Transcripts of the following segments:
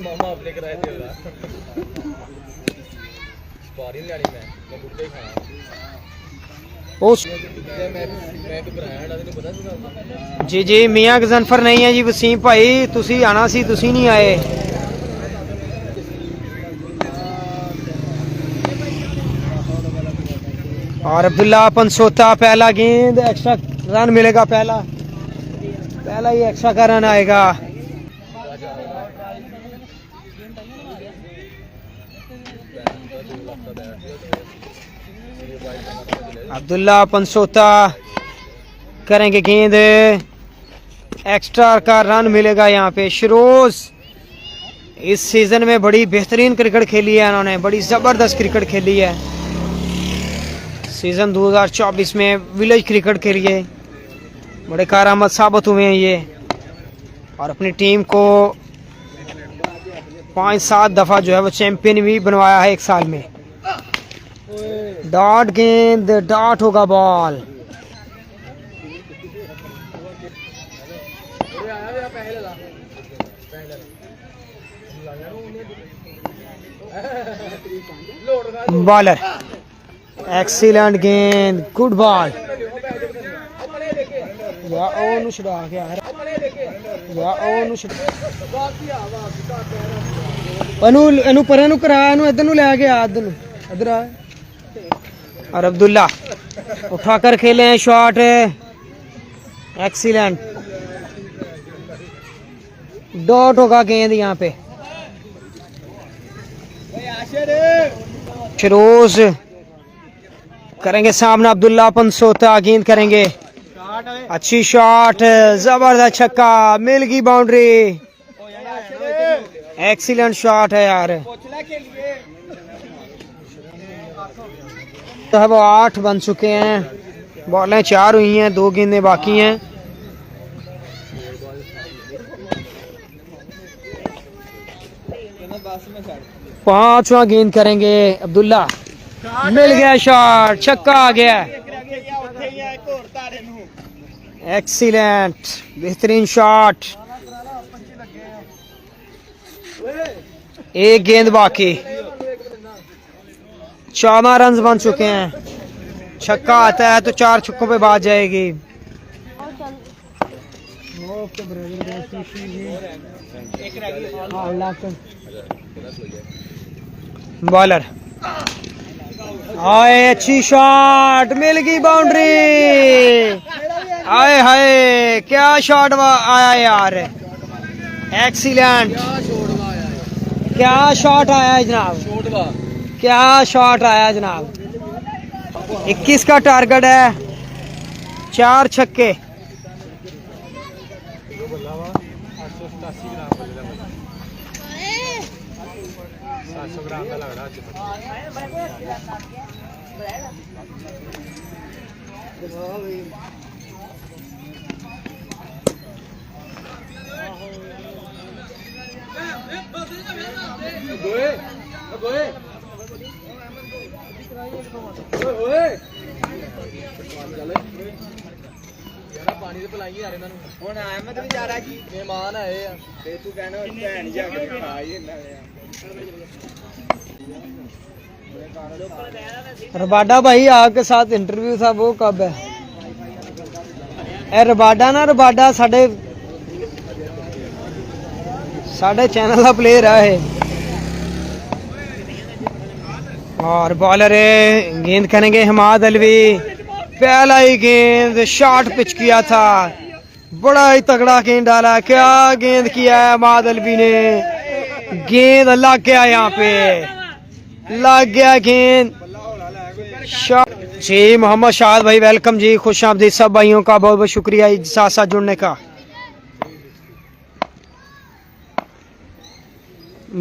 मामा अपने कराए थे बारी नहीं लानी मैं बुढ़े खाना जी जी मियाँ गजनफर नहीं है जी वसीम भाई तुसी आना सी तुसी नहीं आए। और अब्दुल्ला पंसोता पहला गेंद एक्स्ट्रा रन मिलेगा पहला ही एक्स्ट्रा का रन आएगा। अब्दुल्ला पंसोता करेंगे गेंद एक्स्ट्रा का रन मिलेगा यहाँ पे। शिरोज इस सीजन में बड़ी बेहतरीन क्रिकेट खेली है इन्होंने बड़ी जबरदस्त क्रिकेट खेली है सीजन 2024 में विलेज क्रिकेट के लिए बड़े कारआमद साबित हुए हैं ये और अपनी टीम को 5-7 दफा जो है वो चैंपियन भी बनवाया है एक साल में। डॉट गेंद डॉट होगा बॉल। बॉलर एक्सीलेंट गेंद गुड बॉल। और अब्दुल्ला उठाकर खेले हैं शॉट एक्सीलेंट डॉट होगा गेंद यहाँ पे। फिरोज करेंगे सामने अब्दुल्ला पंसोता गेंद करेंगे अच्छी शॉट जबरदस्त छक्का मिल गई बाउंड्री एक्सीलेंट शॉट है यार। तो है वो 8 बन चुके हैं बॉलें 4 हुई हैं 2 गेंदें बाकी हैं। पांचवा गेंद करेंगे अब्दुल्ला मिल गया शॉट छक्का आ गया एक्सीलेंट बेहतरीन शॉट। एक गेंद बाकी 14 रन बन चुके हैं छक्का आता है तो 4 छक्कों पे बात जाएगी। बॉलर आए अच्छी शॉट मिल गई बाउंड्री आए हाय क्या शॉट आया यार एक्सीलेंट क्या शॉट आया जनाब क्या शॉट आया जनाब। 21 का टारगेट है 4 छक्के। पानी तो पिलाई यार इन्हां नूं हुण अहमद भी जा रहा जी मेहमान आए आ ते तू कहना भैन जाके खा ही रबाडा भाई आपके साथ इंटरव्यू था वो कब है? रबाडा ना रबाडा साढ़े चैनल का प्लेयर है। और बॉलर गेंद करेंगे हमाद अलवी पहला ही गेंद शॉट पिच किया था बड़ा ही तगड़ा गेंद डाला क्या गेंद किया है हमाद अलवी ने गेंद लग गया यहाँ पे लग गया गेंद शॉट। जी मोहम्मद शाद भाई वेलकम जी खुश आमदीद सब भाइयों का बहुत बहुत शुक्रिया साथ साथ जुड़ने का।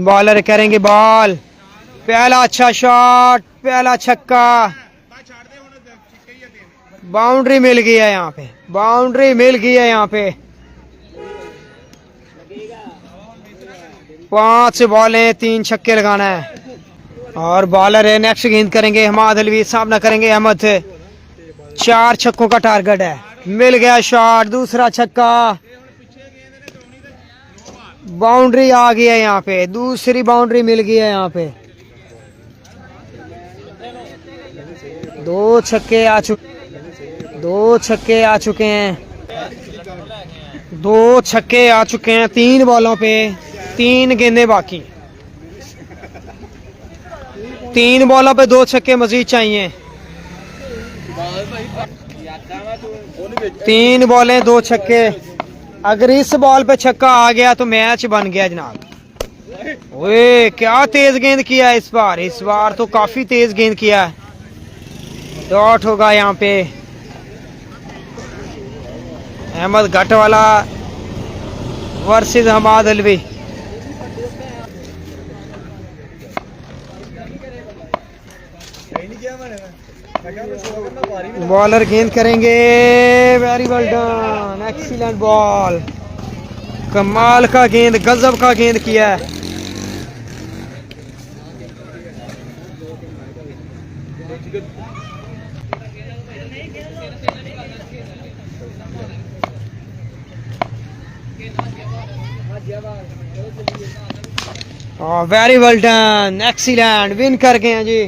बॉलर करेंगे बॉल पहला अच्छा शॉट पहला छक्का बाउंड्री मिल गई है यहाँ पे बाउंड्री मिल गई है यहाँ पे। 5 बॉलें 3 छक्के लगाना है। और बॉलर है नेक्स्ट गेंद करेंगे हमाद अलवी सामना करेंगे अहमद 4 छक्कों का टारगेट है मिल गया शॉट, दूसरा छक्का, बाउंड्री आ गई है यहाँ पे, दूसरी बाउंड्री मिल गई है यहाँ पे। दो छक्के आ चुके हैं, 2 छक्के आ चुके हैं 3 बॉलों पे, 3 गेंदें बाकी, 3 बॉलों पे 2 छक्के मजीद चाहिए। 3 बॉलें 2 छक्के, अगर इस बॉल पे छक्का आ गया तो मैच बन गया जनाब। ओए क्या तेज गेंद किया है इस बार तो काफी तेज गेंद किया है। डॉट होगा यहाँ पे। अहमद घटवाला वर्सेस हमाद अलवी। बॉलर गेंद करेंगे, very well done, excellent ball, कमाल का गेंद, गजब का गेंद किया है। Very well done, excellent, win कर गए हैं जी।